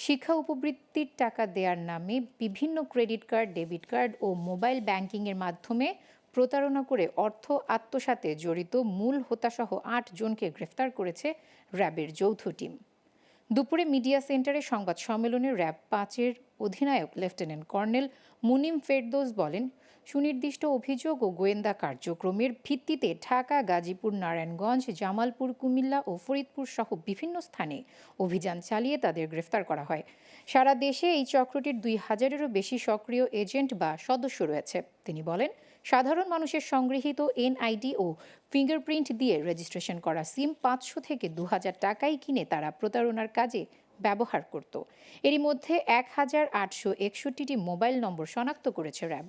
শিক্ষা উপবৃত্তির টাকা দেওয়ার নামে বিভিন্ন ক্রেডিট কার্ড, ডেবিট কার্ড ও মোবাইল ব্যাংকিংয়ের মাধ্যমে প্রতারণা করে অর্থ আত্মসাতে জড়িত মূল হোতাসহ ৮ জনকে গ্রেফতার করেছে র্যাবের যৌথ টিম। দুপুরে মিডিয়া সেন্টারে সংবাদ সম্মেলনে র্যাব-৫-এর অধিনায়ক লেফটেন্যান্ট কর্নেল মুনিম ফেরদৌস বলেন, সুনির্দিষ্ট অভিযোগ ও গোয়েন্দা কার্যক্রমের ভিত্তিতে ঢাকা, গাজীপুর, নারায়ণগঞ্জ, জামালপুর, কুমিল্লা ও ফরিদপুর সহ বিভিন্ন স্থানে অভিযান চালিয়ে তাদের গ্রেফতার করা হয়। সারা দেশে এই চক্রটির ২,০০০-এরও বেশি সক্রিয় এজেন্ট বা সদস্য রয়েছে। তিনি বলেন, সাধারণ মানুষের সংগৃহীত এনআইডি ও ফিঙ্গারপ্রিন্ট দিয়ে রেজিস্ট্রেশন করা সিম ৫০০ থেকে ২,০০০ টাকায় কিনে তারা প্রতারণার কাজে ব্যবহার করত। এরই মধ্যে ১,৮৬১টি মোবাইল নম্বর শনাক্ত করেছে র্যাব।